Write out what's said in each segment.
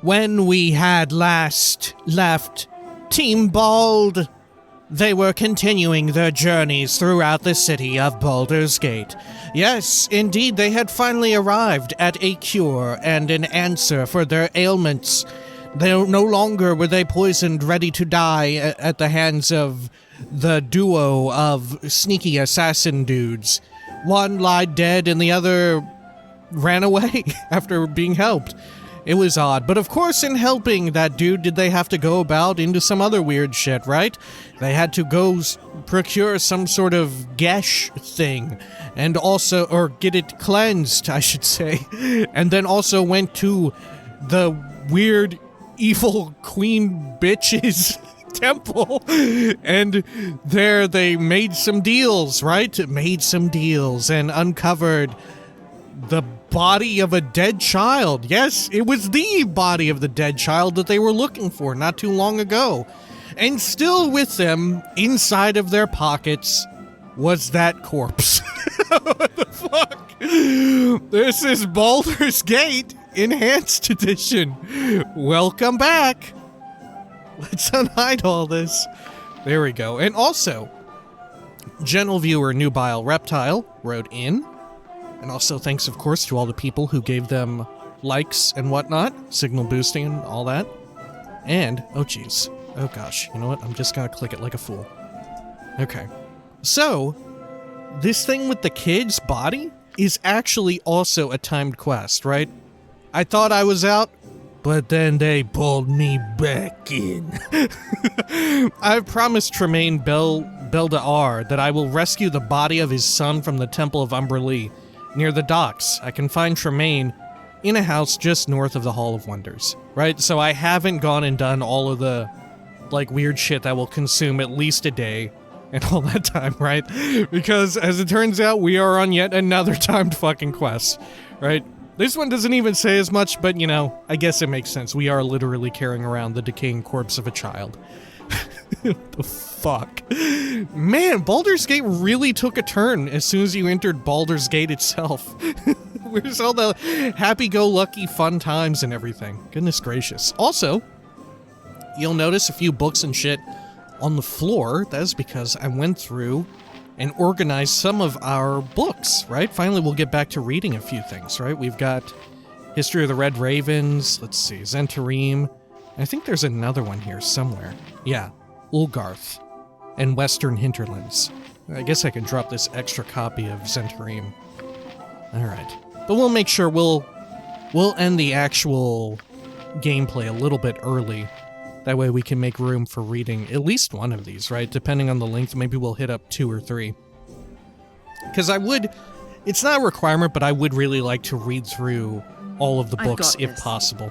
when we had last left Team Bald, they were continuing their journeys throughout the city of Baldur's Gate. Yes, indeed, they had finally arrived at a cure and an answer for their ailments. No longer were they poisoned, ready to die at the hands of the duo of sneaky assassin dudes. One lied dead and the other ran away after being helped. It was odd, but of course in helping that dude, did they have to go about into some other weird shit, right? They had to go procure some sort of gesh thing, and also, or get it cleansed, I should say, and then also went to the weird, evil queen bitch's temple, and there they made some deals, right? Made some deals and uncovered the body of a dead child. Yes, it was the body of the dead child that they were looking for not too long ago. And still with them, inside of their pockets, was that corpse. What the fuck? This is Baldur's Gate Enhanced Edition. Welcome back. Let's unhide all this. There we go. And also, gentle viewer Nubile Reptile wrote in. And also thanks, of course, to all the people who gave them likes and whatnot, signal boosting and all that. And, oh geez, oh gosh, you know what? I'm just gonna click it like a fool. Okay. So, this thing with the kid's body is actually also a timed quest, right? I thought I was out, but then they pulled me back in. I've promised Tremain Belde'ar that I will rescue the body of his son from the Temple of Umberlee. Near the docks, I can find Tremain in a house just north of the Hall of Wonders, right? So I haven't gone and done all of the, like, weird shit that will consume at least a day and all that time, right? Because, as it turns out, we are on yet another timed fucking quest, right? This one doesn't even say as much, but, you know, I guess it makes sense. We are literally carrying around the decaying corpse of a child. What the fuck? Man, Baldur's Gate really took a turn as soon as you entered Baldur's Gate itself. Where's all the happy-go-lucky fun times and everything? Goodness gracious. Also, you'll notice a few books and shit on the floor. That is because I went through and organized some of our books, right? Finally, we'll get back to reading a few things, right? We've got History of the Red Ravens, let's see, Zentarim. I think there's another one here somewhere. Yeah, Ulgarth and Western Hinterlands. I guess I can drop this extra copy of Zentarim. Alright. But we'll make sure we'll end the actual gameplay a little bit early. That way we can make room for reading at least one of these, right? Depending on the length, maybe we'll hit up 2 or 3. Because it's not a requirement, but I would really like to read through all of the books if possible.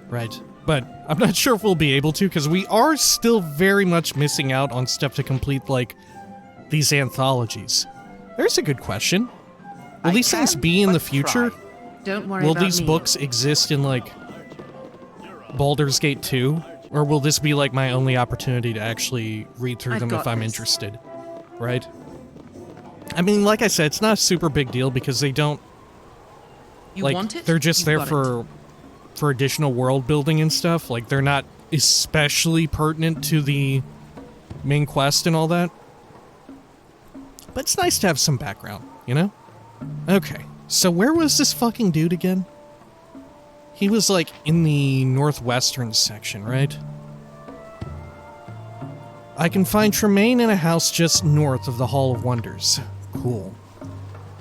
Right. But I'm not sure if we'll be able to, because we are still very much missing out on stuff to complete, like, these anthologies. There's a good question. Will these things be in the future? Don't worry will about these me. books exist in, like, Baldur's Gate 2? Or will this be, like, my only opportunity to actually read through them if I'm interested? Right? I mean, like I said, it's not a super big deal because they don't... You like, want it? they're just there Got for additional world building and stuff. Like, they're not especially pertinent to the main quest and all that. But it's nice to have some background, you know? Okay, so where was this fucking dude again? He was, like, in the northwestern section, right? I can find Tremain in a house just north of the Hall of Wonders. Cool.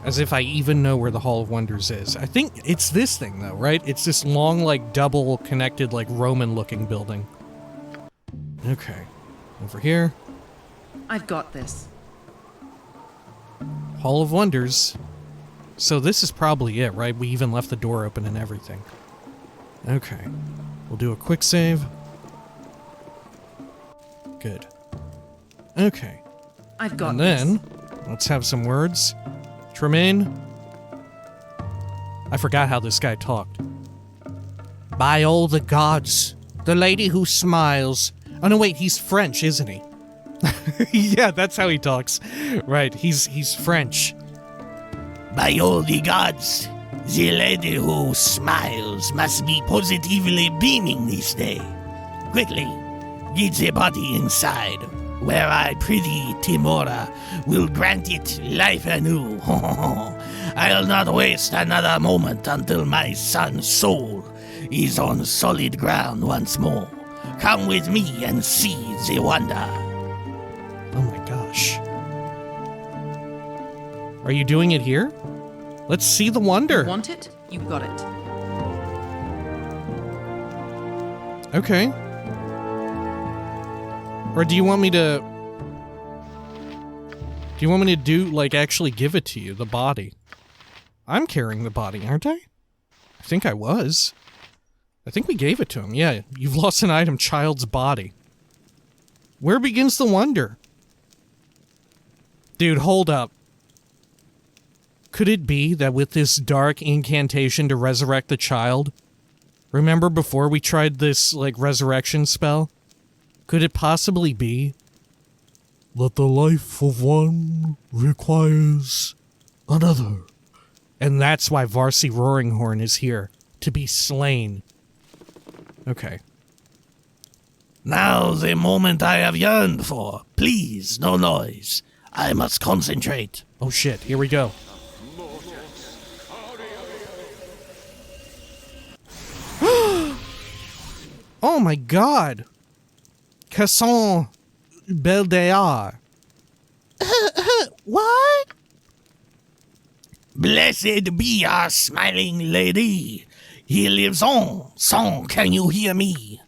As if I even know where the Hall of Wonders is. I think it's this thing, though, right? It's this long, like, double-connected, like, Roman-looking building. Okay. Over here. I've got this. Hall of Wonders. So this is probably it, right? We even left the door open and everything. Okay. We'll do a quick save. Good. Okay. I've got and this. then, let's have some words. Tremain? I forgot how this guy talked. By all the gods, the lady who smiles. Oh no, wait, he's French, isn't he? Yeah, that's how he talks. Right, he's French. By all the gods, The lady who smiles must be positively beaming this day. Quickly, get the body inside, where I pretty Timora will grant it life anew. I'll not waste another moment until my son's soul is on solid ground once more. Come with me and see the wonder. Oh my gosh. Are you doing it here? Let's see the wonder. Want it? You got it. Okay. Or do you want me to... Do you want me to do, like, actually give it to you, the body? I'm carrying the body, aren't I? I think I was. I think we gave it to him. Yeah, you've lost an item, child's body. Where begins the wonder? Dude, hold up. Could it be that with this dark incantation to resurrect the child, remember before we tried this, like, resurrection spell? Could it possibly be that the life of one requires another? And that's why Varsi Roaringhorn is here, to be slain. Okay. Now the moment I have yearned for. Please, no noise. I must concentrate. Oh shit, here we go. Oh my god! Casson Belde'ar. What? Blessed be our smiling lady. He lives on. Song, can you hear me?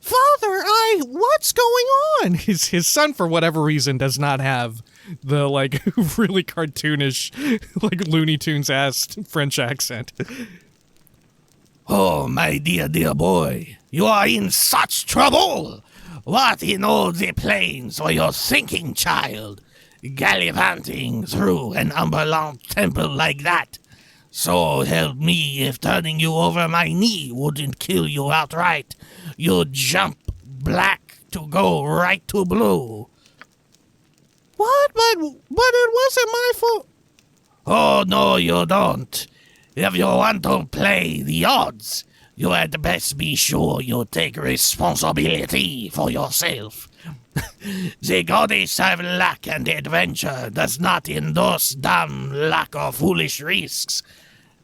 Father, what's going on? His son, for whatever reason, does not have the, like, really cartoonish, like, Looney Tunes-ass French accent. Oh, my dear, dear boy, you are in such trouble. What in all the plains were you thinking, child? Gallivanting through an ambulant temple like that? So help me if turning you over my knee wouldn't kill you outright. You'd jump black to go right to blue. What? But it wasn't my fault. Oh, no, you don't. If you want to play the odds, you had best be sure you take responsibility for yourself. The goddess of luck and adventure does not endorse dumb luck or foolish risks.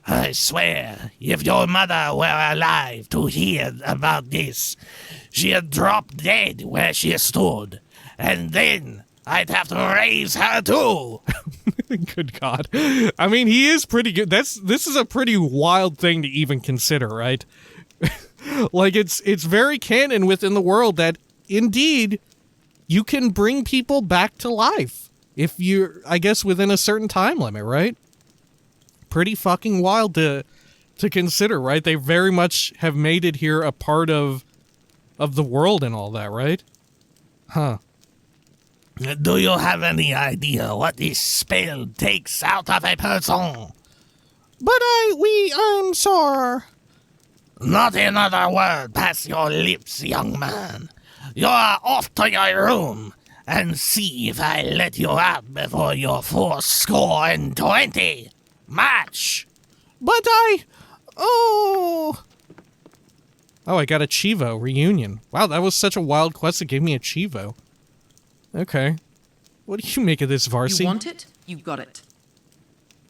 I swear, if your mother were alive to hear about this, she'd drop dead where she stood, and then I'd have to raise her too. Good God. I mean, he is pretty good. This is a pretty wild thing to even consider, right? Like, it's very canon within the world that, indeed, you can bring people back to life. If you're, I guess, within a certain time limit, right? Pretty fucking wild to consider, right? They very much have made it here a part of the world and all that, right? Huh. Do you have any idea what this spell takes out of a person? But I'm sorry. Not another word past your lips, young man. You are off to your room, and see if I let you out before you're 80. March! But Oh, I got a Chivo reunion. Wow, that was such a wild quest. It gave me a Chivo. Okay. What do you make of this, Varsi? You want it? You got it.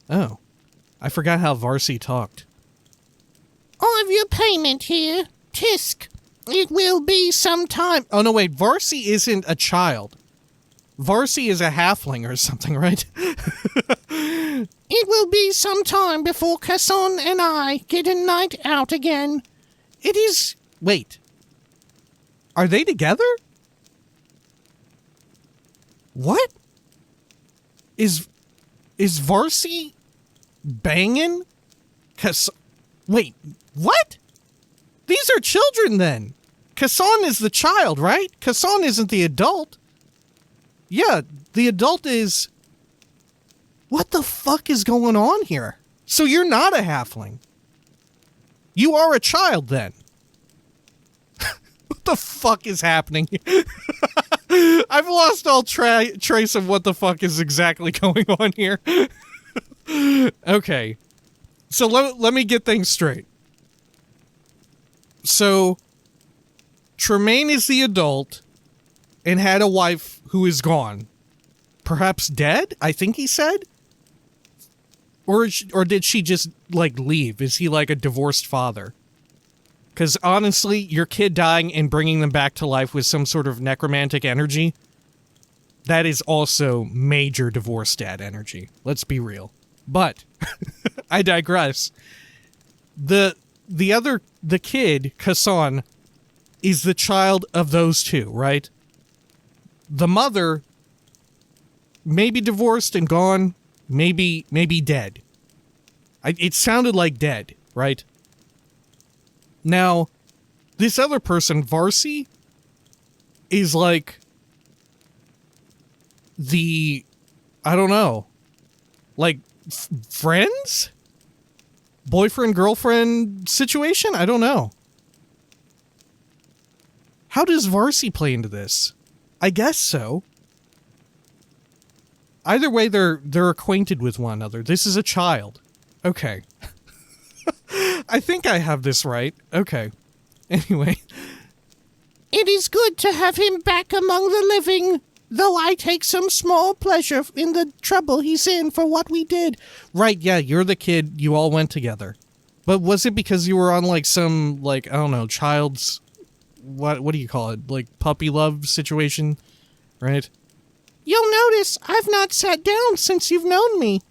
Oh. I forgot how Varsi talked. I have your payment here. Tisk. It will be some time. Oh, no, wait. Varsi isn't a child. Varsi is a halfling or something, right? It will be some time before Casson and I get a night out again. It is... Wait. Are they together? What? Is Varsi banging? Wait, what? These are children then. Casson is the child, right? Casson isn't the adult. Yeah, the adult is... What the fuck is going on here? So you're not a halfling. You are a child then. What the fuck is happening? I've lost all trace of what the fuck is exactly going on here. Okay. So let me get things straight. So, Tremain is the adult and had a wife who is gone. Perhaps dead, I think he said? Or did she just, like, leave? Is he, like, a divorced father? Because, honestly, your kid dying and bringing them back to life with some sort of necromantic energy, that is also major divorced dad energy. Let's be real. But, I digress. The kid, Casson, is the child of those two, right? The mother, maybe divorced and gone, maybe dead. It sounded like dead, right? Now, this other person, Varsi, is like I don't know, like friends? Boyfriend-girlfriend situation? I don't know. How does Varsi play into this? I guess so. Either way, they're acquainted with one another. This is a child. Okay. I think I have this right. Okay. Anyway. It is good to have him back among the living, though I take some small pleasure in the trouble he's in for what we did. Right, yeah, you're the kid. You all went together. But was it because you were on, like, some, like, I don't know, child's... What do you call it? Like, puppy love situation? Right? You'll notice I've not sat down since you've known me.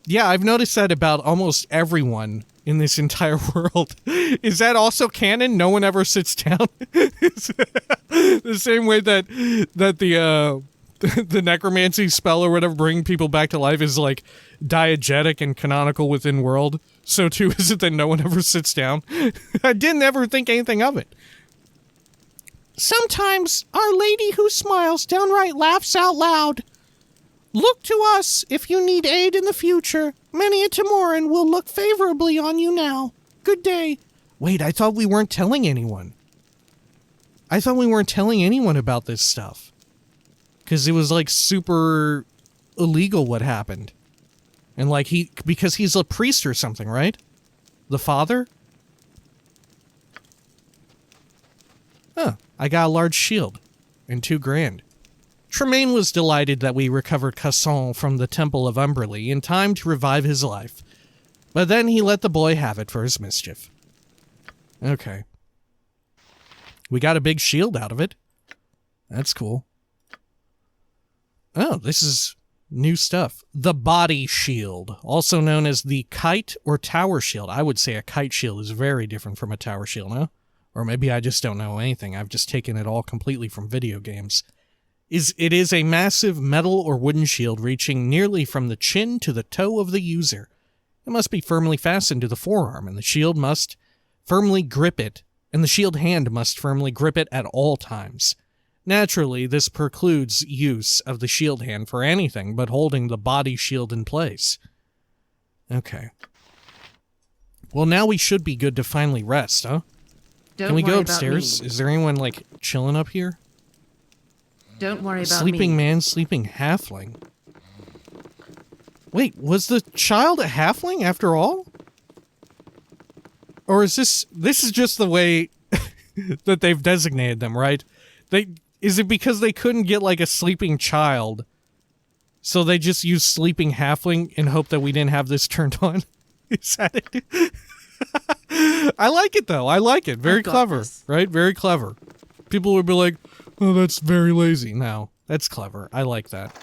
Yeah, I've noticed that about almost everyone in this entire world. Is that also canon? No one ever sits down? The same way that the necromancy spell or whatever bringing people back to life is like diegetic and canonical within world. So too is it that no one ever sits down. I didn't ever think anything of it. Sometimes Our Lady who smiles downright laughs out loud. Look to us if you need aid in the future. Many a Timoran will look favorably on you now. Good day. Wait, I thought we weren't telling anyone. I thought we weren't telling anyone about this stuff. Because it was like super illegal what happened. And like because he's a priest or something, right? The father? Huh, I got a large shield. And $2,000. Tremain was delighted that we recovered Casson from the Temple of Umberly in time to revive his life. But then he let the boy have it for his mischief. Okay. We got a big shield out of it. That's cool. Oh, this is new stuff. The body shield, also known as the kite or tower shield. I would say a kite shield is very different from a tower shield, no? Or maybe I just don't know anything. I've just taken it all completely from video games. It is a massive metal or wooden shield reaching nearly from the chin to the toe of the user. It must be firmly fastened to the forearm, and the shield must firmly grip it, and the shield hand must firmly grip it at all times. Naturally, this precludes use of the shield hand for anything but holding the body shield in place. Okay. Well, now we should be good to finally rest, huh? Can we go upstairs? Is there anyone, like, chilling up here? Don't worry about Sleeping man, sleeping halfling. Wait, was the child a halfling after all? Or is this is just the way that they've designated them, right? Is it because they couldn't get like a sleeping child, so they just used sleeping halfling and hope that we didn't have this turned on? Is that it? I like it though. I like it. Very clever, right? Very clever. People would be like, "Oh, that's very lazy." No, that's clever. I like that.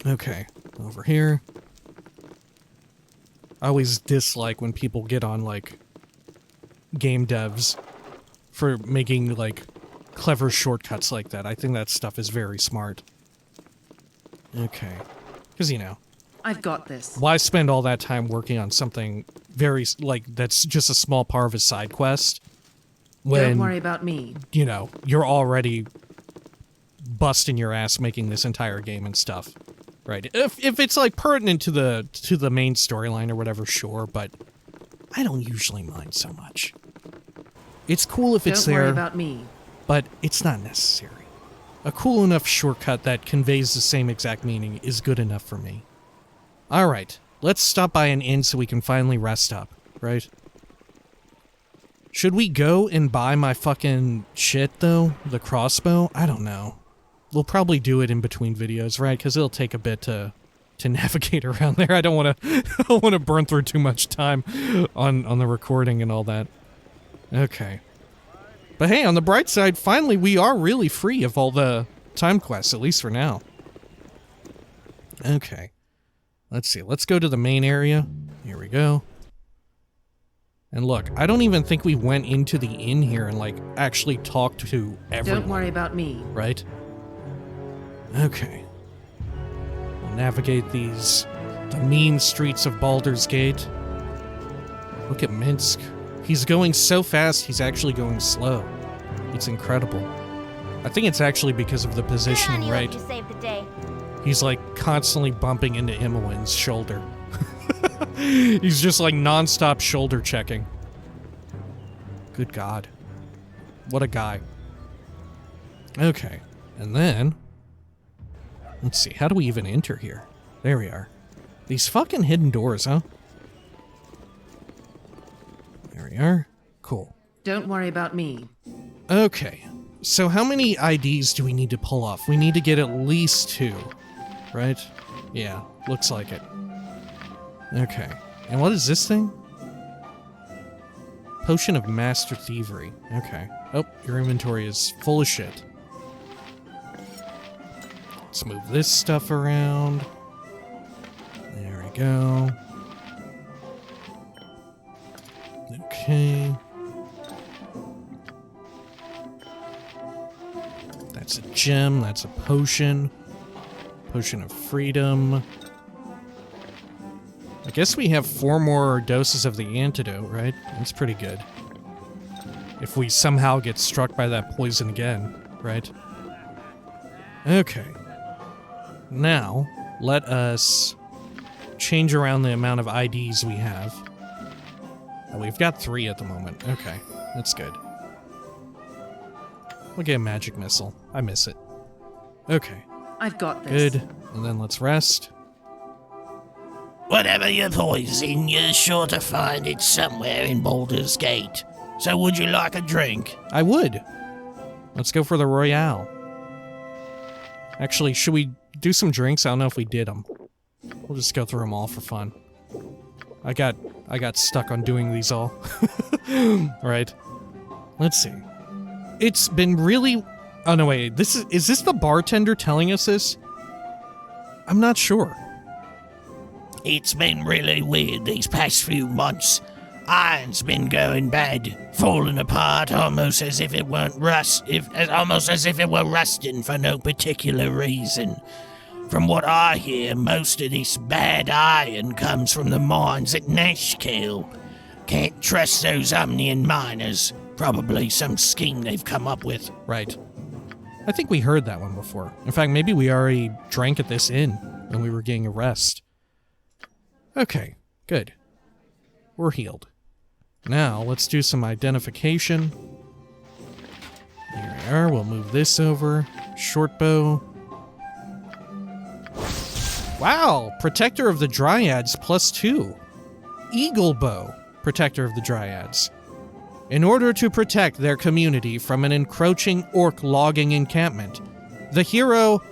Okay, over here. I always dislike when people get on, like, game devs for making, like, clever shortcuts like that. I think that stuff is very smart. Okay. Because, you know. I've got this. Why spend all that time working on something very, like, that's just a small part of a side quest? When, don't worry about me. You know, you're already busting your ass making this entire game and stuff. Right. If it's like pertinent to the main storyline or whatever, sure, but I don't usually mind so much. It's cool if it's there. Don't worry about me. But it's not necessary. A cool enough shortcut that conveys the same exact meaning is good enough for me. All right, let's stop by an inn so we can finally rest up, right? Should we go and buy my fucking shit, though? The crossbow? I don't know. We'll probably do it in between videos, right? Because it'll take a bit to navigate around there. I don't want to burn through too much time on the recording and all that. Okay. But hey, on the bright side, finally we are really free of all the time quests, at least for now. Okay. Let's see. Let's go to the main area. Here we go. And look, I don't even think we went into the inn here and, like, actually talked to everyone. Don't worry about me. Right? Okay. We'll navigate the mean streets of Baldur's Gate. Look at Minsk. He's going so fast, he's actually going slow. It's incredible. I think it's actually because of the positioning, right? You saved the day. He's, like, constantly bumping into Imowen's shoulder. He's just, like, non-stop shoulder checking. Good God. What a guy. Okay. And then... let's see, how do we even enter here? There we are. These fucking hidden doors, huh? There we are. Cool. Don't worry about me. Okay. So how many IDs do we need to pull off? We need to get at least 2. Right? Yeah, looks like it. Okay. And what is this thing? Potion of Master Thievery. Okay. Oh, your inventory is full of shit. Let's move this stuff around. There we go. Okay. That's a gem, that's a potion. Potion of Freedom. I guess we have 4 more doses of the antidote, right? That's pretty good. If we somehow get struck by that poison again, right? Okay. Now, let us change around the amount of IDs we have. Oh, we've got 3 at the moment. Okay, that's good. We'll get a magic missile. I miss it. Okay. I've got this. Good. And then let's rest. Whatever your poison, you're sure to find it somewhere in Baldur's Gate. So would you like a drink? I would. Let's go for the Royale. Actually, should we do some drinks? I don't know if we did them. We'll just go through them all for fun. I got stuck on doing these all. Right. Let's see. It's been really... oh, no, wait. Is this the bartender telling us this? I'm not sure. It's been really weird these past few months. Iron's been going bad, falling apart almost as if it weren't almost as if it were rusting for no particular reason. From what I hear, most of this bad iron comes from the mines at Nashkill. Can't trust those Omnian miners. Probably some scheme they've come up with. Right. I think we heard that one before. In fact, maybe we already drank at this inn when we were getting a rest. Okay, good. We're healed. Now, let's do some identification. Here we are. We'll move this over. Short bow. Wow! Protector of the Dryads +2. Eagle bow. Protector of the Dryads. In order to protect their community from an encroaching orc logging encampment, the hero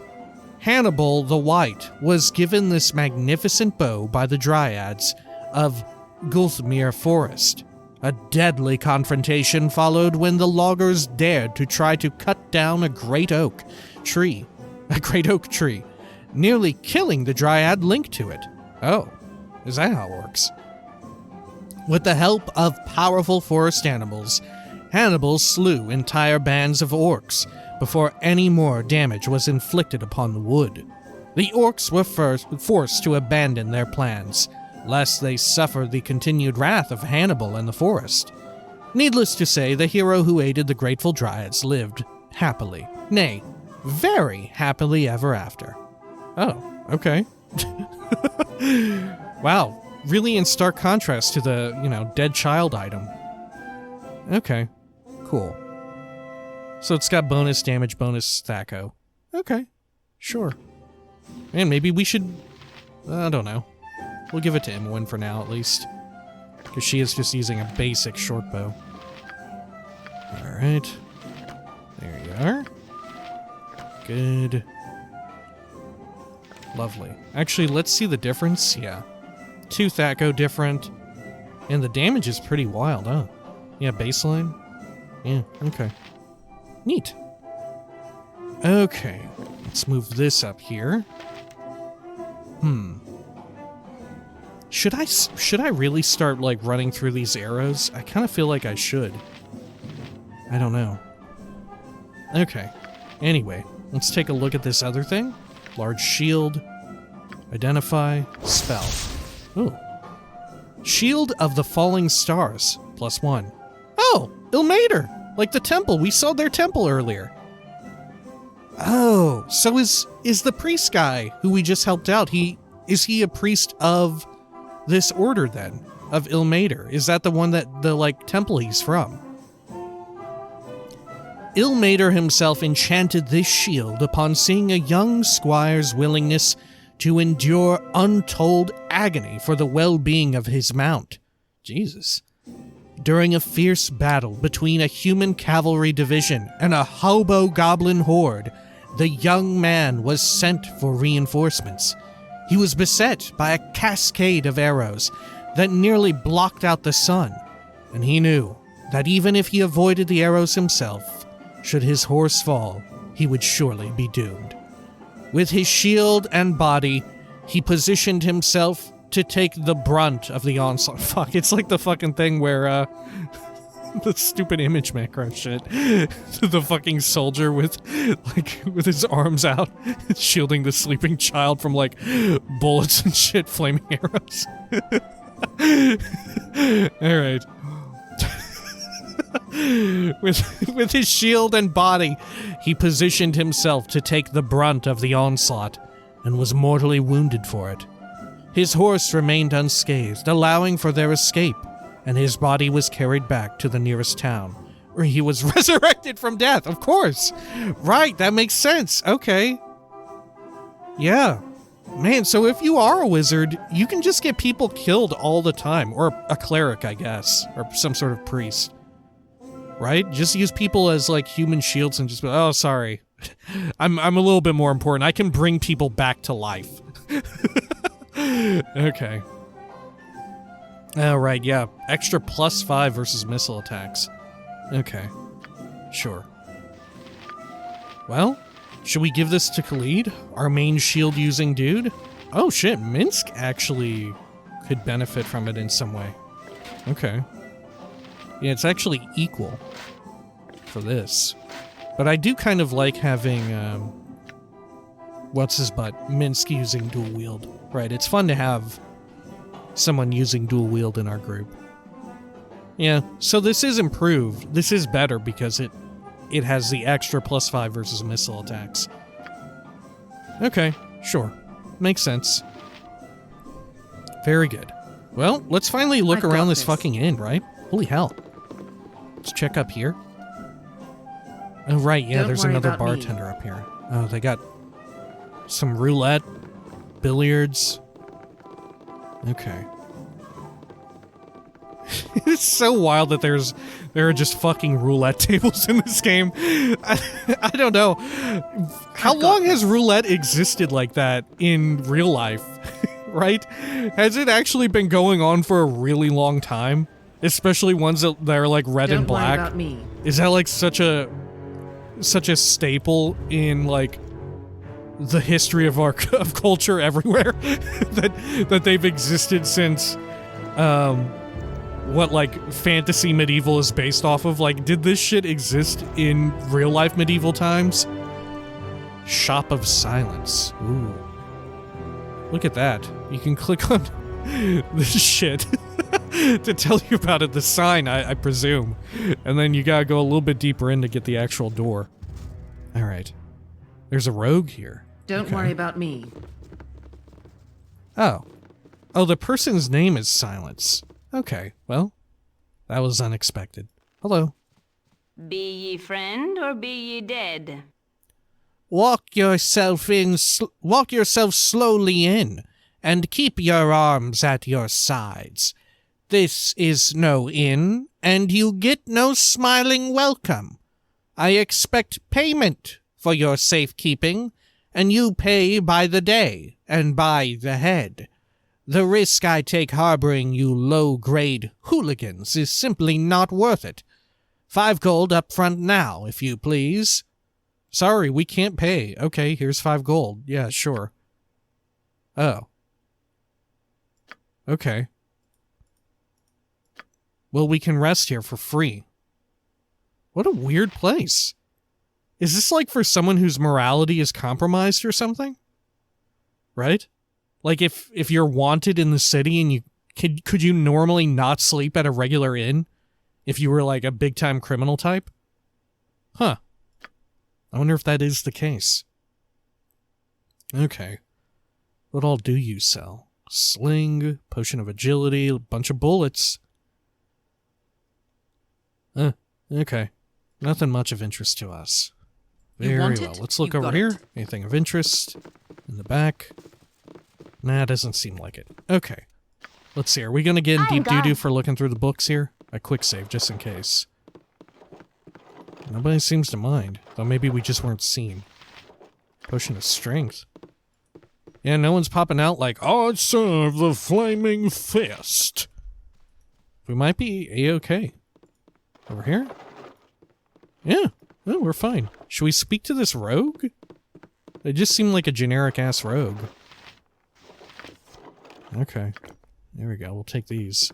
Hannibal the White was given this magnificent bow by the Dryads of Gulthmere Forest. A deadly confrontation followed when the loggers dared to try to cut down a great oak tree, nearly killing the Dryad linked to it. Oh, is that how it works? With the help of powerful forest animals, Hannibal slew entire bands of orcs before any more damage was inflicted upon the wood. The orcs were forced to abandon their plans, lest they suffer the continued wrath of Hannibal and the forest. Needless to say, the hero who aided the grateful Dryads lived happily, nay, very happily ever after. Oh, okay. Wow. Really in stark contrast to the, dead child item. Okay, cool. So it's got bonus damage, bonus Thaco. Okay, sure. Man, maybe we should... I don't know. We'll give it to Imoen for now, at least. Because she is just using a basic short bow. Alright. There you are. Good. Lovely. Actually, let's see the difference. Yeah. 2 Thaco different. And the damage is pretty wild, huh? Yeah, baseline. Yeah, okay. Neat. Okay. Let's move this up here. Should I really start, like, running through these arrows? I kind of feel like I should. I don't know. Okay. Anyway, let's take a look at this other thing. Large shield. Identify. Spell. Ooh. Shield of the Falling Stars. +1. Oh! Ilmater! Like the temple. We saw their temple earlier. Oh, so is the priest guy who we just helped out, is he a priest of this order then? Of Ilmater? Is that the one that the, like, temple he's from? Ilmater himself enchanted this shield upon seeing a young squire's willingness to endure untold agony for the well-being of his mount. Jesus. During a fierce battle between a human cavalry division and a hobo goblin horde, the young man was sent for reinforcements. He was beset by a cascade of arrows that nearly blocked out the sun, and he knew that even if he avoided the arrows himself, should his horse fall, he would surely be doomed. With his shield and body, he positioned himself to take the brunt of the onslaught. Fuck, it's like the fucking thing where, the stupid image macro shit. The fucking soldier with his arms out, shielding the sleeping child from, like, bullets and shit, flaming arrows. Alright. With his shield and body, he positioned himself to take the brunt of the onslaught, and was mortally wounded for it. His horse remained unscathed, allowing for their escape, and his body was carried back to the nearest town, where he was resurrected from death, of course! Right, that makes sense, okay. Yeah. Man, so if you are a wizard, you can just get people killed all the time, or a cleric, I guess, or some sort of priest. Right? Just use people as, like, human shields and just be, oh, sorry. I'm a little bit more important. I can bring people back to life. Okay. Alright, yeah. Extra +5 versus missile attacks. Okay. Sure. Well, should we give this to Khalid? Our main shield-using dude? Oh shit, Minsk actually could benefit from it in some way. Okay. Yeah, it's actually equal for this. But I do kind of like having, what's-his-butt, Minsk using dual-wield. Right, it's fun to have someone using dual-wield in our group. Yeah, so this is improved. This is better because it has the extra +5 versus missile attacks. Okay, sure. Makes sense. Very good. Well, let's finally look around this fucking inn, right? Holy hell. Let's check up here. Oh, right, yeah, there's another bartender up here. Oh, they got some roulette, billiards. Okay. It's so wild that there are just fucking roulette tables in this game. I don't know. How long has roulette existed like that in real life? Right? Has it actually been going on for a really long time? Especially ones that are like red and black. Don't worry about me. Is that like such a staple in like the history of our culture everywhere that they've existed since what like fantasy medieval is based off of? Like, did this shit exist in real life medieval times? Shop of Silence. Ooh. Look at that. You can click on this shit to tell you about it, the sign, I presume. And then you gotta go a little bit deeper in to get the actual door. Alright. There's a rogue here. Don't worry about me. Oh. Oh, the person's name is Silence. Okay, well, that was unexpected. Hello. Be ye friend or be ye dead? Walk yourself slowly in, and keep your arms at your sides. This is no inn, and you get no smiling welcome. I expect payment for your safekeeping, and you pay by the day and by the head. The risk I take harboring you low-grade hooligans is simply not worth it. 5 gold up front now, if you please. Sorry, we can't pay. Okay, here's 5 gold. Yeah, sure. Oh. Okay. Well, we can rest here for free. What a weird place. Is this like for someone whose morality is compromised or something? Right? Like if you're wanted in the city and you could you normally not sleep at a regular inn if you were like a big-time criminal type? Huh. I wonder if that is the case. Okay. What all do you sell? Sling, potion of agility, a bunch of bullets. Okay. Nothing much of interest to us. Very well. Let's look over here. Anything of interest? In the back? Nah, doesn't seem like it. Okay. Let's see. Are we going to get in deep doo-doo for looking through the books here? A quick save, just in case. Nobody seems to mind. Though maybe we just weren't seen. Potion of strength. Yeah, no one's popping out like, I serve the flaming fist. We might be A-okay. Over here? Yeah. Oh, we're fine. Should we speak to this rogue? They just seem like a generic-ass rogue. Okay. There we go. We'll take these.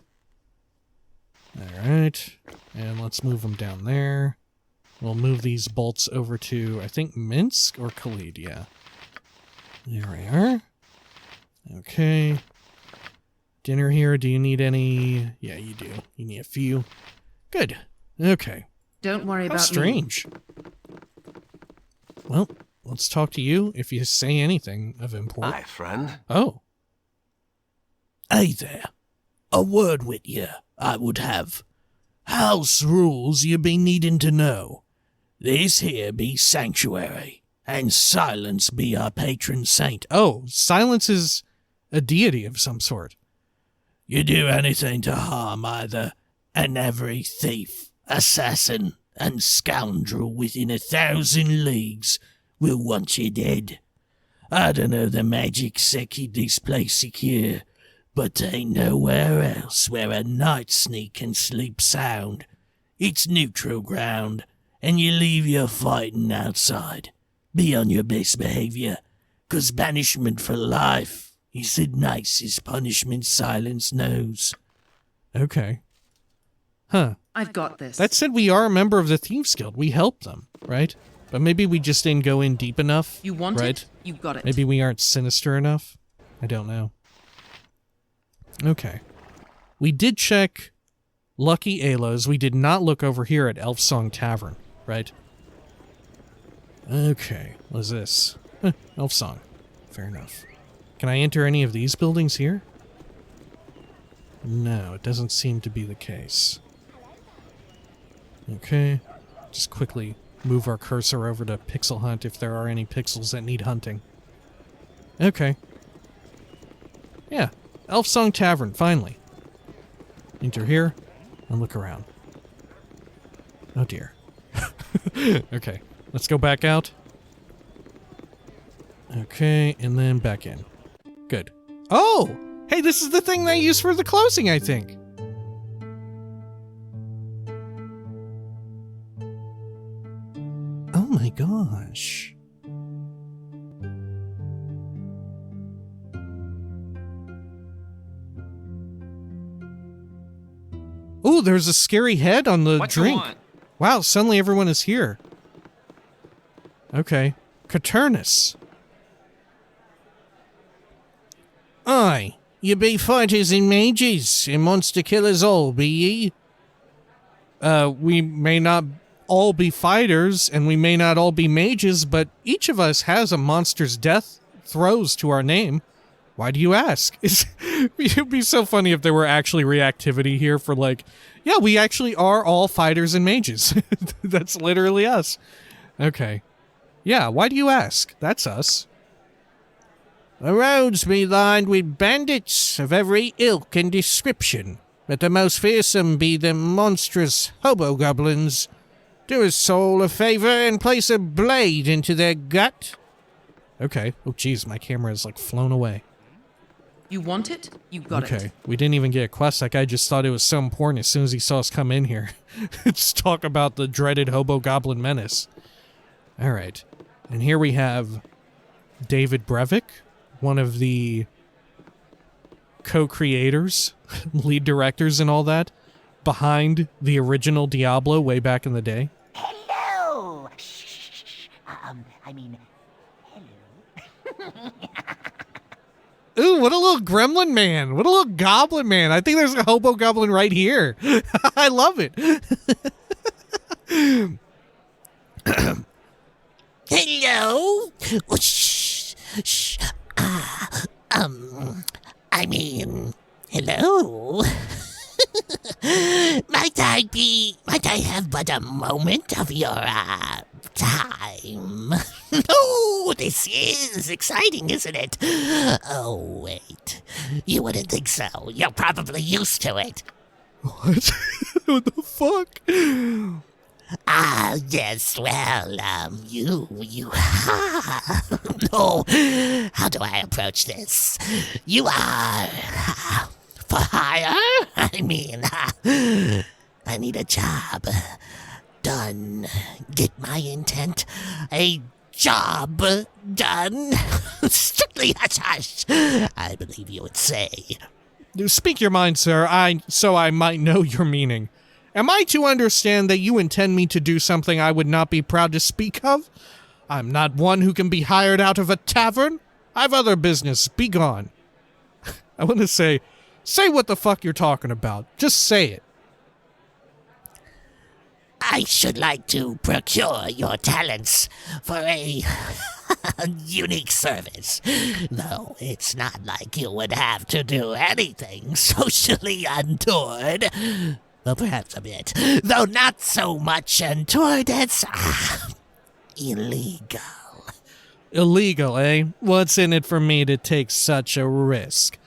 Alright. And let's move them down there. We'll move these bolts over to, I think, Minsk or Khalid, yeah. There we are. Okay. Dinner here. Do you need any? Yeah, you do. You need a few. Good. Okay. Don't worry How about strange. Well, let's talk to you if you say anything of import. Hi, friend. Oh. Hey there. A word with you, I would have. House rules you be needing to know. This here be sanctuary, and silence be our patron saint. Oh, silence is a deity of some sort. You do anything to harm either, and every thief, assassin, and scoundrel within 1,000 leagues will want you dead. I don't know the magic that keep this place secure, but ain't nowhere else where a night sneak can sleep sound. It's neutral ground, and you leave your fighting outside. Be on your best behavior, 'cause banishment for life is the nicest punishment silence knows. Okay. Huh. I've got this. That said, we are a member of the Thieves Guild. We helped them, right? But maybe we just didn't go in deep enough. You want right? it? You got it. Maybe we aren't sinister enough. I don't know. Okay. We did check Lucky Alo's. We did not look over here at Elf Song Tavern, right? Okay. What is this? Elf Song. Fair enough. Can I enter any of these buildings here? No, it doesn't seem to be the case. Okay. Just quickly move our cursor over to Pixel Hunt if there are any pixels that need hunting. Okay. Yeah. Elf Song Tavern, finally. Enter here and look around. Oh dear. Okay. Let's go back out. Okay, and then back in. Good. Oh! Hey, this is the thing they use for the closing, I think. Oh my gosh. Oh, there's a scary head on the drink. Wow, suddenly everyone is here. Okay. Caturnus. Aye, ye be fighters and mages, and monster killers all, be ye? We may not all be fighters, and we may not all be mages, but each of us has a monster's death throws to our name. Why do you ask? It'd be so funny if there were actually reactivity here for like, yeah, we actually are all fighters and mages. That's literally us. Okay. Yeah, why do you ask? That's us. The roads be lined with bandits of every ilk and description, but the most fearsome be them monstrous hobo-goblins. Do a soul a favor and place a blade into their gut. Okay. Oh, jeez, my camera is, like, flown away. You want it? You got it. Okay, we didn't even get a quest. That guy just thought it was so important as soon as he saw us come in here. Just talk about the dreaded hobo-goblin menace. Alright, and here we have David Brelvik, one of the co-creators, lead directors and all that, behind the original Diablo way back in the day. Hello! Shh. I mean, hello. Ooh, what a little gremlin man. What a little goblin man. I think there's a hobo goblin right here. I love it. Hello? Shh. I mean, hello? Might I have but a moment of your, time? Oh, this is exciting, isn't it? Oh, wait. You wouldn't think so. You're probably used to it. What? What the fuck? Ah, yes, well, you, oh, how do I approach this? You are, for hire? I mean, I need a job done. Get my intent? A job done? Strictly hush-hush, I believe you would say. Speak your mind, sir, so I might know your meaning. Am I to understand that you intend me to do something I would not be proud to speak of? I'm not one who can be hired out of a tavern. I've other business. Be gone. I want to say what the fuck you're talking about. Just say it. I should like to procure your talents for a unique service. Though it's not like you would have to do anything socially untoward. Well, perhaps a bit, though not so much untoward as illegal. Illegal, eh? What's in it for me to take such a risk?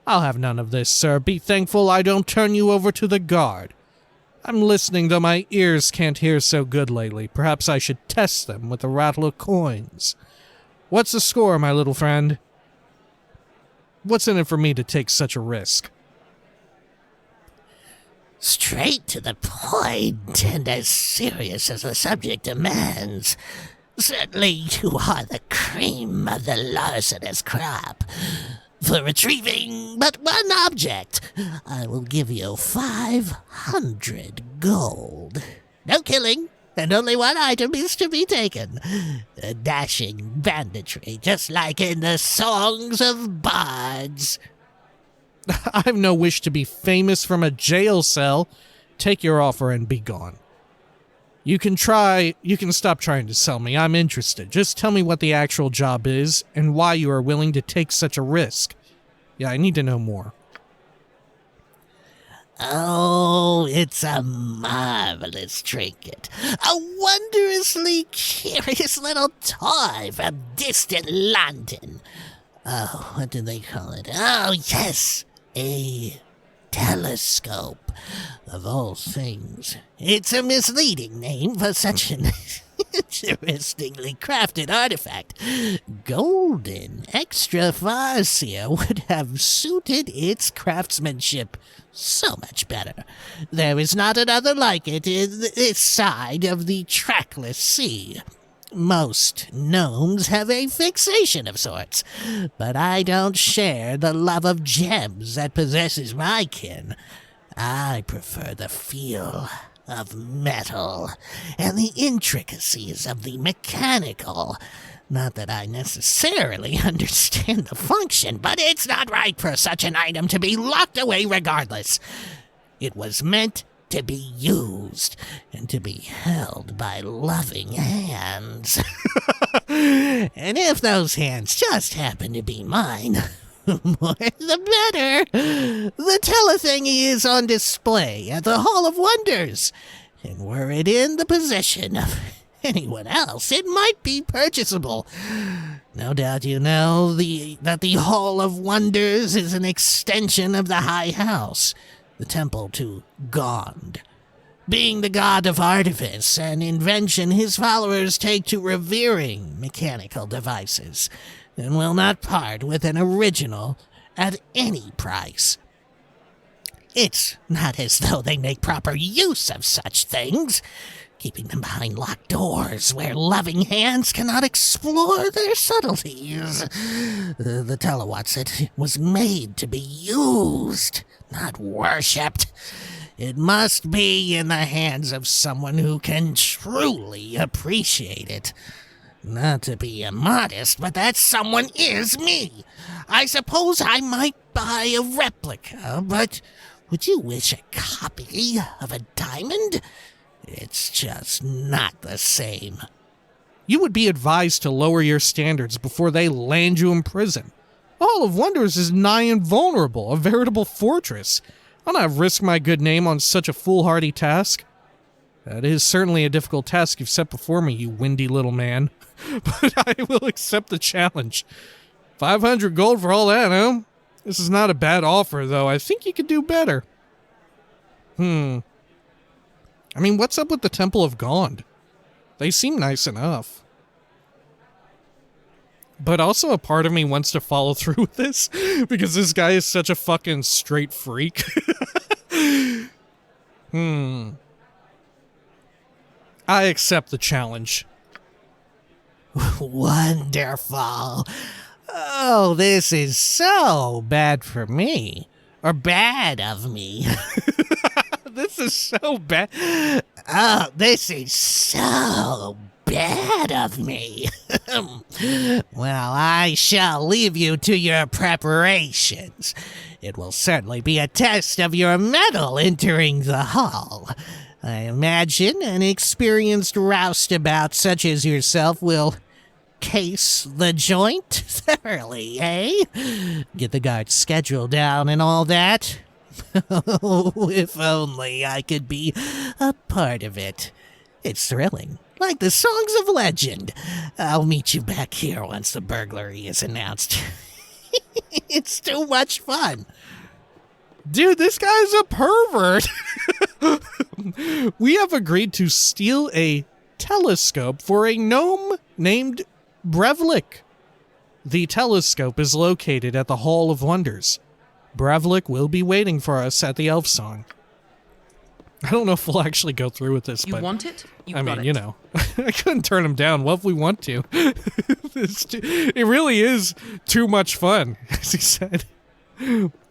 I'll have none of this, sir. Be thankful I don't turn you over to the guard. I'm listening, though my ears can't hear so good lately. Perhaps I should test them with a rattle of coins. What's the score, my little friend? What's in it for me to take such a risk? Straight to the point, and as serious as the subject demands. Certainly you are the cream of the larcenous crop. For retrieving but one object, I will give you 500 gold. No killing, and only one item is to be taken. A dashing banditry, just like in the songs of bards. I've no wish to be famous from a jail cell. Take your offer and be gone. You can stop trying to sell me. I'm interested. Just tell me what the actual job is and why you are willing to take such a risk. Yeah, I need to know more. Oh, it's a marvelous trinket. A wondrously curious little toy from distant London. Oh, what do they call it? Oh, yes, a telescope, of all things. It's a misleading name for such an interestingly crafted artifact. Golden extra farcia would have suited its craftsmanship so much better. There is not another like it in this side of the trackless sea. Most gnomes have a fixation of sorts, but I don't share the love of gems that possesses my kin. I prefer the feel of metal and the intricacies of the mechanical. Not that I necessarily understand the function, but it's not right for such an item to be locked away regardless. It was meant to be used and to be held by loving hands. And if those hands just happen to be mine, more the better. The telethingy is on display at the Hall of Wonders, and were it in the possession of anyone else, it might be purchasable. No doubt you know that the Hall of Wonders is an extension of the High House, the temple to Gond. Being the god of artifice and invention, his followers take to revering mechanical devices and will not part with an original at any price. It's not as though they make proper use of such things, keeping them behind locked doors where loving hands cannot explore their subtleties. The Telewatsit was made to be used, not worshipped. It must be in the hands of someone who can truly appreciate it. Not to be immodest, but that someone is me. I suppose I might buy a replica, but would you wish a copy of a diamond? It's just not the same. You would be advised to lower your standards before they land you in prison. Hall of Wonders is nigh invulnerable, a veritable fortress. I'll not risk my good name on such a foolhardy task. That is certainly a difficult task you've set before me, you windy little man. But I will accept the challenge. 500 gold for all that, huh? This is not a bad offer, though. I think you could do better. I mean, what's up with the Temple of Gond? They seem nice enough. But also a part of me wants to follow through with this, because this guy is such a fucking straight freak. I accept the challenge. Wonderful. Oh, this is so bad for me. Or bad of me. This is so bad. Oh, this is so bad of me. Well, I shall leave you to your preparations. It will certainly be a test of your mettle entering the hall. I imagine an experienced roustabout such as yourself will case the joint thoroughly, eh? Get the guard's schedule down and all that. Oh, if only I could be a part of it. It's thrilling, like the songs of legend. I'll meet you back here once the burglary is announced. It's too much fun. Dude, this guy's a pervert. We have agreed to steal a telescope for a gnome named Brelvik. The telescope is located at the Hall of Wonders. Brelvik will be waiting for us at the Elf Song. I don't know if we'll actually go through with this, You but want it? You I got mean, it. you know, I couldn't turn him down. What if we want to? It really is too much fun, as he said.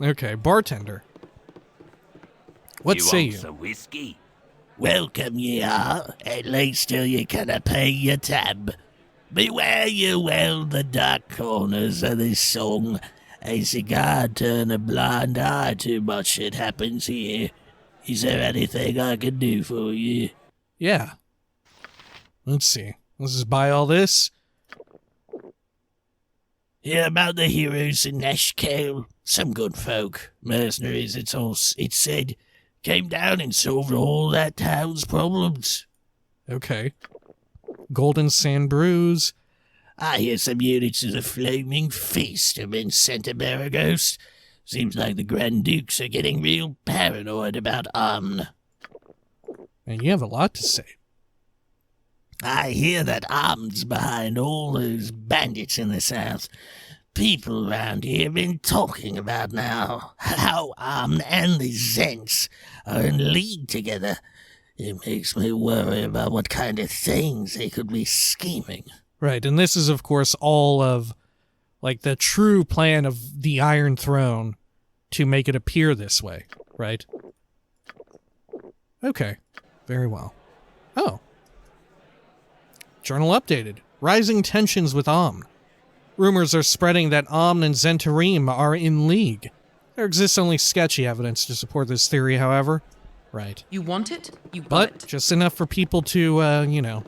Okay, bartender. What say you? Some whiskey? Welcome ye are, at least till you can pay your tab. Beware you well the dark corners of this song. A cigar turn a blind eye to much shit happens here. Is there anything I can do for you? Yeah. Let's see. Let's just buy all this. Hear about the heroes in Nashkale? Some good folk, mercenaries it's said, came down and solved all that town's problems. Okay. Golden Sand Brews. I hear some units of the Flaming Feast have been sent to Baraghost. Seems like the Grand Dukes are getting real paranoid about Amn. And you have a lot to say. I hear that Amn's behind all those bandits in the south. People around here have been talking about now how Amn and the Zents are in league together. It makes me worry about what kind of things they could be scheming. Right, and this is, of course, all of, like, the true plan of the Iron Throne to make it appear this way, right? Okay, very well. Oh. Journal updated. Rising tensions with Amn. Rumors are spreading that Amn and Zentarim are in league. There exists only sketchy evidence to support this theory, however. Right. You want it? You got But it. just enough for people to, you know,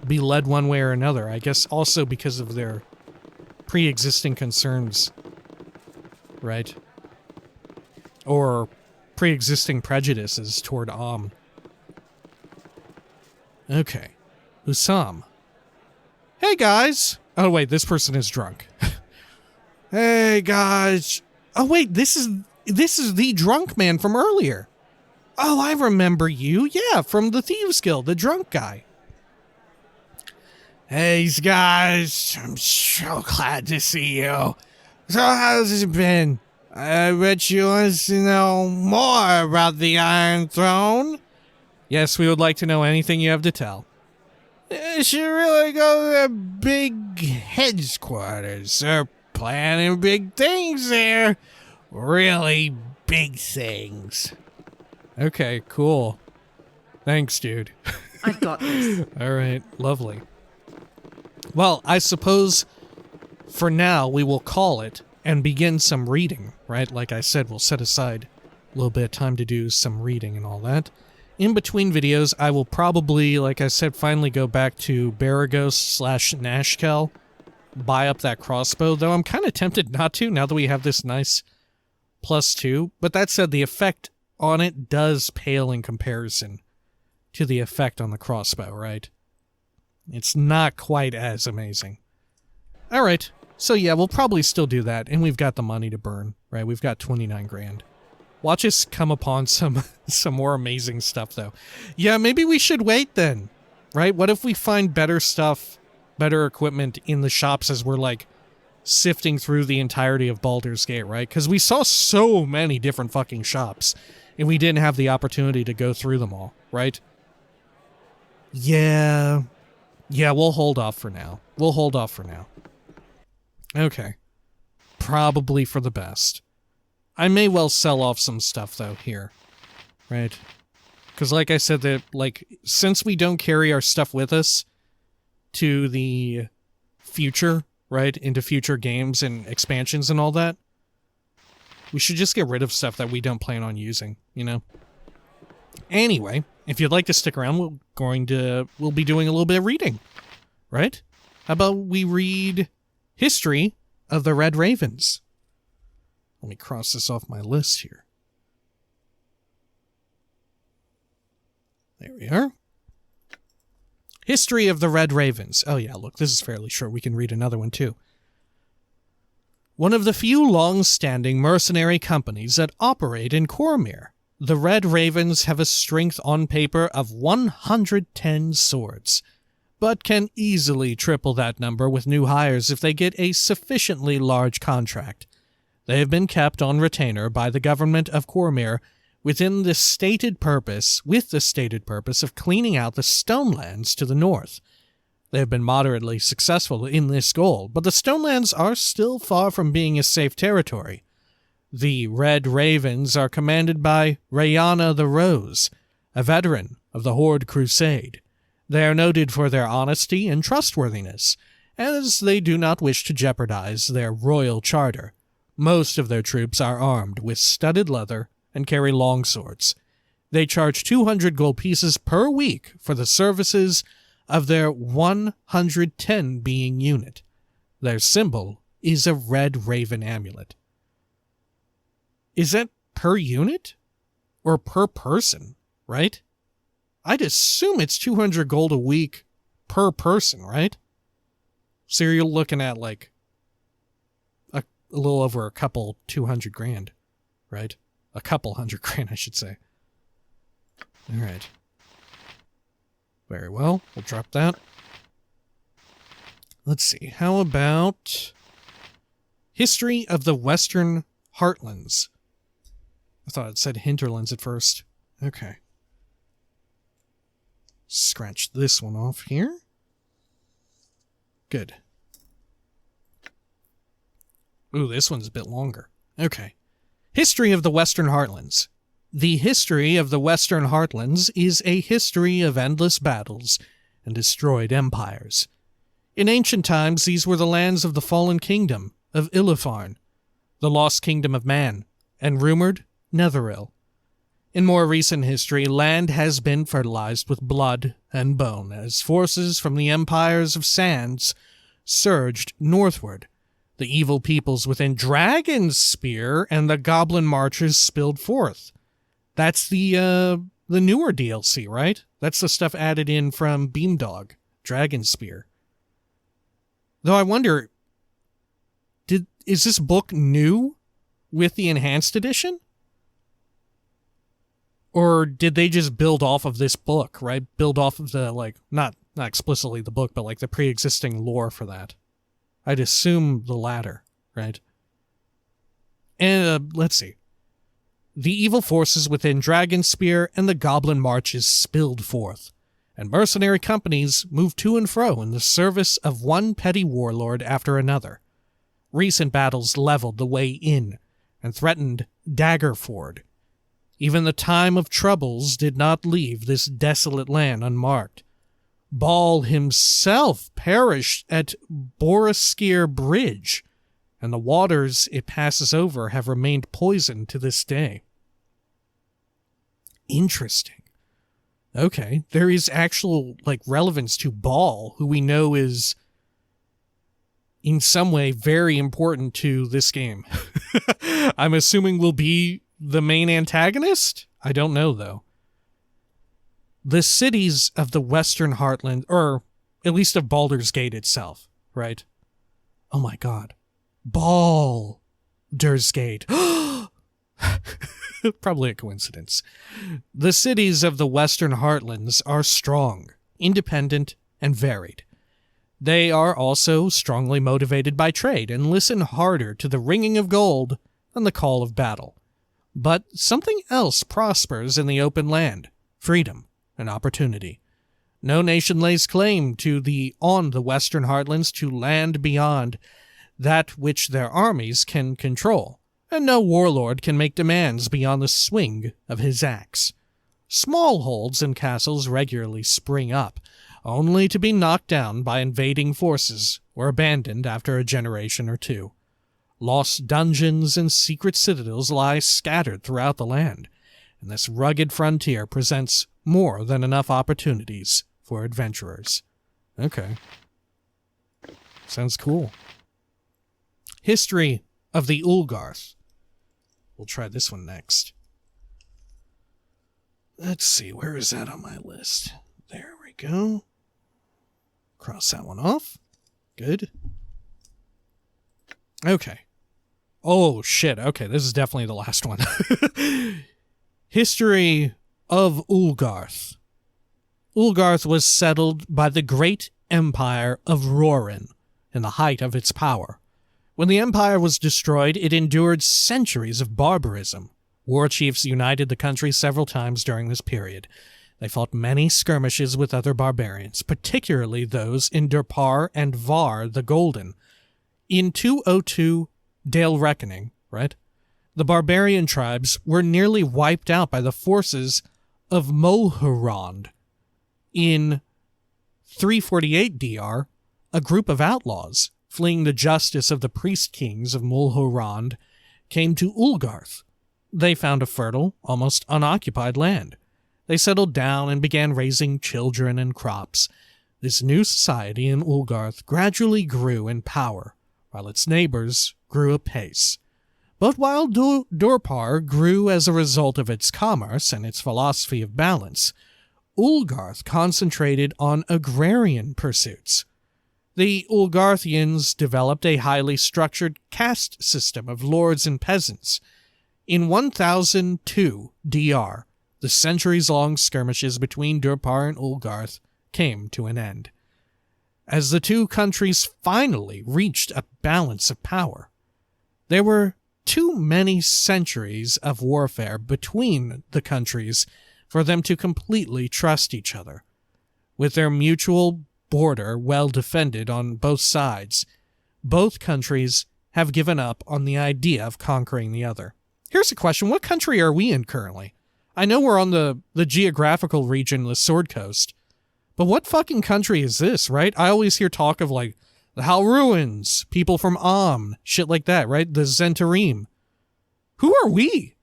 be led one way or another. I guess also because of their pre-existing concerns. Right? Or pre-existing prejudices toward Amn. Okay. Hussam. Hey guys! Oh, wait, this person is drunk. Hey, guys. Oh, wait, this is the drunk man from earlier. Oh, I remember you. Yeah, from the Thieves Guild, the drunk guy. Hey, guys. I'm so glad to see you. So, how's it been? I bet you want to know more about the Iron Throne. Yes, we would like to know anything you have to tell. You should really go to the big headquarters. They're planning big things there. Really big things. Okay, cool. Thanks, dude. I've got this. All right, lovely. Well, I suppose for now we will call it and begin some reading, right? Like I said, we'll set aside a little bit of time to do some reading and all that. In between videos, I will probably, like I said, finally go back to Baragos/Nashkel, buy up that crossbow, though I'm kind of tempted not to now that we have this nice +2. But that said, the effect on it does pale in comparison to the effect on the crossbow, right? It's not quite as amazing. All right, so yeah, we'll probably still do that, and we've got the money to burn, right? We've got 29 grand. Watch us come upon some more amazing stuff, though. Yeah, maybe we should wait then, right? What if we find better stuff, better equipment in the shops as we're, like, sifting through the entirety of Baldur's Gate, right? Because we saw so many different fucking shops, and we didn't have the opportunity to go through them all, right? Yeah, we'll hold off for now. Okay. Probably for the best. I may well sell off some stuff, though, here. Right? Because like I said, that like since we don't carry our stuff with us to the future, right, into future games and expansions and all that, we should just get rid of stuff that we don't plan on using, you know? Anyway, if you'd like to stick around, we'll be doing a little bit of reading, right? How about we read History of the Red Ravens? Let me cross this off my list here. There we are. History of the Red Ravens. Oh yeah, look, this is fairly short. We can read another one too. One of the few long-standing mercenary companies that operate in Cormyr, the Red Ravens have a strength on paper of 110 swords, but can easily triple that number with new hires if they get a sufficiently large contract. They have been kept on retainer by the government of Cormyr with the stated purpose of cleaning out the Stonelands to the north. They have been moderately successful in this goal, but the Stonelands are still far from being a safe territory. The Red Ravens are commanded by Rayana the Rose, a veteran of the Horde Crusade. They are noted for their honesty and trustworthiness, as they do not wish to jeopardize their royal charter. Most of their troops are armed with studded leather and carry longswords. They charge 200 gold pieces per week for the services of their 110 being unit. Their symbol is a red raven amulet. Is that per unit? Or per person, right? I'd assume it's 200 gold a week per person, right? So you're looking at like a little over a couple 200 grand, right? A couple 100 grand, I should say. All right. Very well. We'll drop that. Let's see. How about History of the Western Heartlands? I thought it said Hinterlands at first. Okay. Scratch this one off here. Good. Ooh, this one's a bit longer. Okay. History of the Western Heartlands. The history of the Western Heartlands is a history of endless battles and destroyed empires. In ancient times, these were the lands of the fallen kingdom of Illifarn, the lost kingdom of man, and rumored Netheril. In more recent history, land has been fertilized with blood and bone as forces from the empires of sands surged northward. The evil peoples within Dragon's Spear and the Goblin Marches spilled forth. That's the newer DLC, right? That's the stuff added in from Beamdog, Dragon's Spear. Though I wonder, is this book new with the enhanced edition? Or did they just build off of this book, right? Build off of the, like, not explicitly the book, but like the pre-existing lore for that. I'd assume the latter, right? And, let's see. The evil forces within Dragonspear and the Goblin Marches spilled forth, and mercenary companies moved to and fro in the service of one petty warlord after another. Recent battles leveled the way in and threatened Daggerford. Even the time of troubles did not leave this desolate land unmarked. Ball himself perished at Boriskir Bridge, and the waters it passes over have remained poisoned to this day. Interesting. Okay, there is actual, like, relevance to Ball, who we know is in some way very important to this game. I'm assuming will be the main antagonist? I don't know, though. The cities of the Western Heartland, or at least of Baldur's Gate itself, right? Oh my god. Baldur's Gate. Probably a coincidence. The cities of the Western Heartlands are strong, independent, and varied. They are also strongly motivated by trade and listen harder to the ringing of gold than the call of battle. But something else prospers in the open land: freedom and opportunity. No nation lays claim on the Western Heartlands to land beyond that which their armies can control, and no warlord can make demands beyond the swing of his axe. Smallholds and castles regularly spring up, only to be knocked down by invading forces or abandoned after a generation or two. Lost dungeons and secret citadels lie scattered throughout the land, and this rugged frontier presents more than enough opportunities for adventurers. Okay. Sounds cool. History of the Ulgarth. We'll try this one next. Let's see, where is that on my list? There we go. Cross that one off. Good. Okay. Oh, shit. Okay, this is definitely the last one. History of Ulgarth. Ulgarth was settled by the great empire of Rorin in the height of its power. When the empire was destroyed, it endured centuries of barbarism. War chiefs united the country several times during this period. They fought many skirmishes with other barbarians, particularly those in Durpar and Var the Golden. In 202 Dale Reckoning, right? The barbarian tribes were nearly wiped out by the forces of Mohurand. In 348 DR, a group of outlaws, fleeing the justice of the priest kings of Mulhorand, came to Ulgarth. They found a fertile, almost unoccupied land. They settled down and began raising children and crops. This new society in Ulgarth gradually grew in power, while its neighbors grew apace. But while Durpar grew as a result of its commerce and its philosophy of balance, Ulgarth concentrated on agrarian pursuits. The Ulgarthians developed a highly structured caste system of lords and peasants. In 1002 DR, the centuries-long skirmishes between Durpar and Ulgarth came to an end. As the two countries finally reached a balance of power, there were too many centuries of warfare between the countries for them to completely trust each other. With their mutual border well defended on both sides, both countries have given up on the idea of conquering the other. Here's a question: what country are we in currently? I know we're on the geographical region, the Sword Coast, but what fucking country is this, right? I always hear talk of, like, the Halruans, people from Amn, shit like that, right? The Zentarim. Who are we?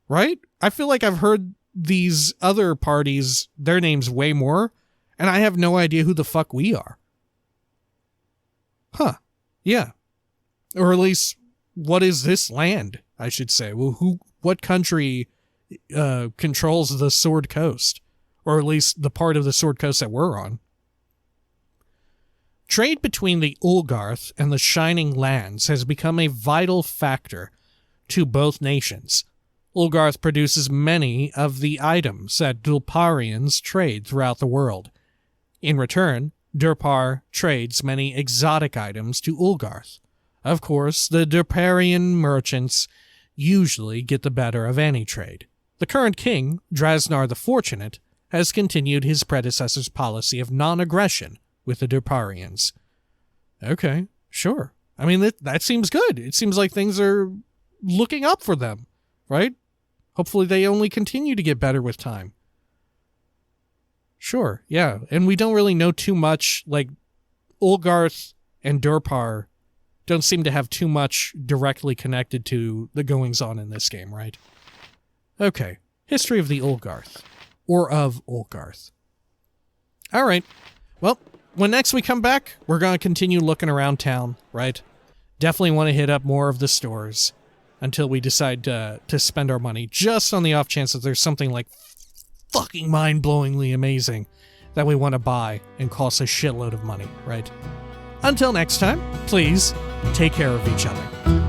Right? I feel like I've heard these other parties, their names way more, and I have no idea who the fuck we are. Huh. Yeah. Or at least, what is this land, I should say? Well, what country controls the Sword Coast? Or at least the part of the Sword Coast that we're on. Trade between the Ulgarth and the Shining Lands has become a vital factor to both nations. Ulgarth produces many of the items that Dulparians trade throughout the world. In return, Durpar trades many exotic items to Ulgarth. Of course, the Durparian merchants usually get the better of any trade. The current king, Drasnar the Fortunate, has continued his predecessor's policy of non-aggression with the Durparians. Okay, sure. I mean, that seems good. It seems like things are looking up for them, right? Hopefully they only continue to get better with time. Sure, yeah. And we don't really know too much, like, Ulgarth and Durpar don't seem to have too much directly connected to the goings-on in this game, right? Okay, history of the Ulgarth. Or of Ulgarth. Alright, well, when next we come back, we're going to continue looking around town, right? Definitely want to hit up more of the stores until we decide to spend our money, just on the off chance that there's something like fucking mind-blowingly amazing that we want to buy and costs a shitload of money, right? Until next time, please take care of each other.